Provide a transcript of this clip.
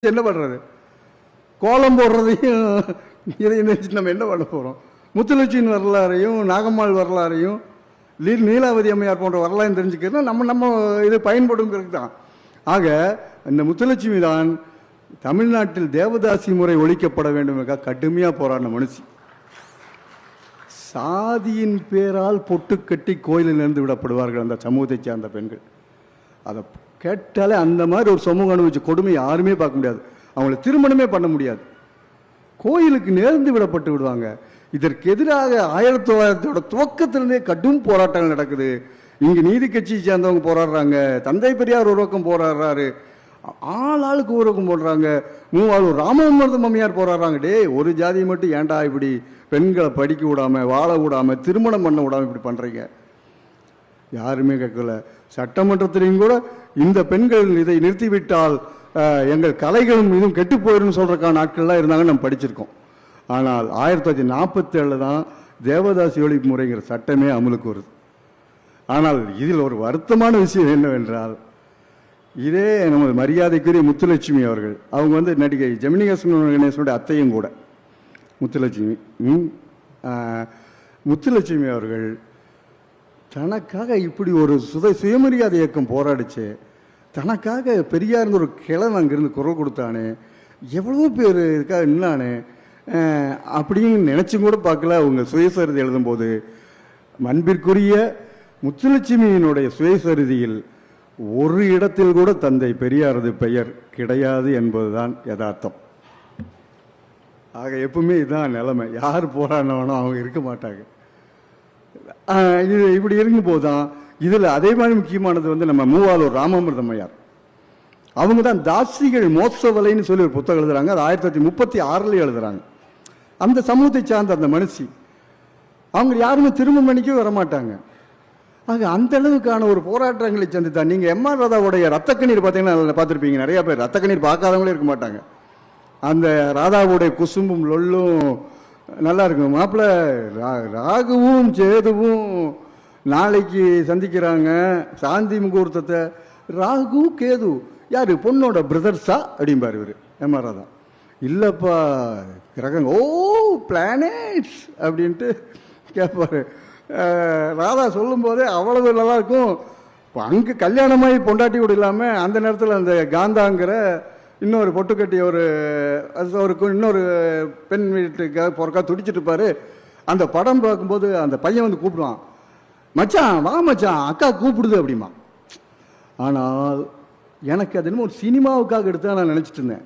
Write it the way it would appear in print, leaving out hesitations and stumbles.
என்ன பண்ணுறது? கோலம் போடுறதையும் இதை நினச்சி நம்ம என்ன பண்ண போகிறோம்? முத்துலட்சுமியின் வரலாறையும் நாகம்மாள் வரலாறையும் நீலாவதி அம்மையார் போன்ற வரலாறு தெரிஞ்சுக்கிறதுனா நம்ம இது பயன்படுங்கிறது தான். ஆக இந்த முத்துலட்சுமி தான் தமிழ்நாட்டில் தேவதாசி முறை ஒழிக்கப்பட வேண்டும் என்ற கடுமையாக போராடின மனுஷி. சாதியின் பேரால் பொட்டு கட்டி கோயிலில் இருந்து விடப்படுவார்கள் அந்த சமூகத்தை சார்ந்த பெண்கள். அதை கேட்டாலே அந்த மாதிரி ஒரு சமூகம் அனுபவிச்ச கொடுமை யாருமே பார்க்க முடியாது. அவங்கள திருமணமே பண்ண முடியாது. கோயிலுக்கு நேர்ந்து விடப்பட்டு விடுவாங்க. இதற்கு எதிராக 1900 துவக்கத்திலிருந்தே கடும் போராட்டங்கள் நடக்குது. இங்கே நீதி கட்சியை சேர்ந்தவங்க போராடுறாங்க, தந்தை பெரியார் ஒரு பக்கம் போராடுறாரு, ஆளுக்கு ஒரு பக்கம் போடுறாங்க, மூவாளூர் ராமமூர்த்தி அம்மையார் போராடுறாங்க. டே, ஒரு ஜாதியை மட்டும் ஏன்டா இப்படி பெண்களை படிக்க விடாம, வாழ விடாம, திருமணம் பண்ண விடாம இப்படி பண்றீங்க? யாருமே கேட்கல. சட்டமன்றத்திலையும் கூட இந்த பெண்கள் இதை நிறுத்திவிட்டால் எங்கள் கலைகளும் இதுவும் கெட்டு போயிடும் சொல்றதுக்கான ஆட்கள்லாம் இருந்தாங்க, நம்ம படிச்சிருக்கோம். ஆனால் 1947 தான் தேவதாசி ஒழிப்பு முறைங்கிற சட்டமே அமலுக்கு வருது. ஆனால் இதில் ஒரு வருத்தமான விஷயம் என்னவென்றால், இதே நமது மரியாதைக்குரிய முத்துலட்சுமி அவர்கள், அவங்க நடிகை ஜெமினி கணேசனுடைய அத்தையும் கூட முத்துலட்சுமி. முத்துலட்சுமி அவர்கள் தனக்காக இப்படி ஒரு சுயமரியாதை இயக்கம் போராடிச்சு, தனக்காக பெரியார் ஒரு கிழமை அங்கிருந்து குரல் கொடுத்தானே, எவ்வளோ பேர் இதுக்காக நின்னானே அப்படின்னு நினைச்சும் கூட பார்க்கல. அவங்க சுயசரிதை எழுதும்போது அன்பிற்குரிய முத்துலட்சுமியினுடைய சுயசரிதியில் ஒரு இடத்தில் கூட தந்தை பெரியாரது பெயர் கிடையாது என்பதுதான் யதார்த்தம். ஆக எப்பவுமே இதுதான் நிலைமை. யார் போராடினவனோ அவங்க இருக்க மாட்டாங்க. இது இப்படி இருக்கும்போது தான் இதில் அதே மாதிரி முக்கியமானது நம்ம மூவாளூர் ராமமூர்த்தி அம்மையார். அவங்க தான் தாசிகள் மோசவலைன்னு சொல்லி ஒரு புத்தகம் எழுதுறாங்க. அது 1936 எழுதுறாங்க. அந்த சமூகத்தை சார்ந்த அந்த மனுஷி, அவங்க யாருமே திருமணம் பண்ணிக்கவே வரமாட்டாங்க. ஆக அந்த அளவுக்கான ஒரு போராட்டங்களை சந்தித்தான். நீங்கள் எம்ஆர் ராதாவுடைய ரத்த கண்ணீர் பார்த்தீங்கன்னா பார்த்துருப்பீங்க. நிறைய பேர் ரத்த கண்ணீர் பார்க்காதவங்களே இருக்க மாட்டாங்க. அந்த ராதாவுடைய குசும்பும் லொல்லும் நல்லா இருக்கும். மாப்பிள்ள ராகுவும் சேதுவும் நாளைக்கு சந்திக்கிறாங்க சாந்தி முகூர்த்தத்தை. ராகு கேது யாரு? பொண்ணோட பிரதர்ஸா அப்படிம்பாரு இவர் எம்ஆர் ராதா. இல்லைப்பா கிரகங்க, ஓ பிளானேட்ஸ் அப்படின்ட்டு கேட்பாரு. ராதா சொல்லும் போதே அவ்வளவு நல்லா இருக்கும். இப்போ அங்கே கல்யாணமாகி பொண்டாட்டி கூட இல்லாமல் அந்த நேரத்தில் அந்த காந்தாங்கிற இன்னொரு பொட்டுக்கட்டி அவருக்கு இன்னொரு பெண் வீட்டுக்காக போறக்கா துடிச்சிட்டு இருப்பாரு. அந்த படம் பார்க்கும்போது அந்த பையன் கூப்பிடுவான், மச்சான் வா மச்சான், அக்கா கூப்பிடுது அப்படிமா. ஆனால் எனக்கு அது என்னமோ ஒரு சினிமாவுக்காக எடுத்தா நான் நினச்சிட்டு இருந்தேன்.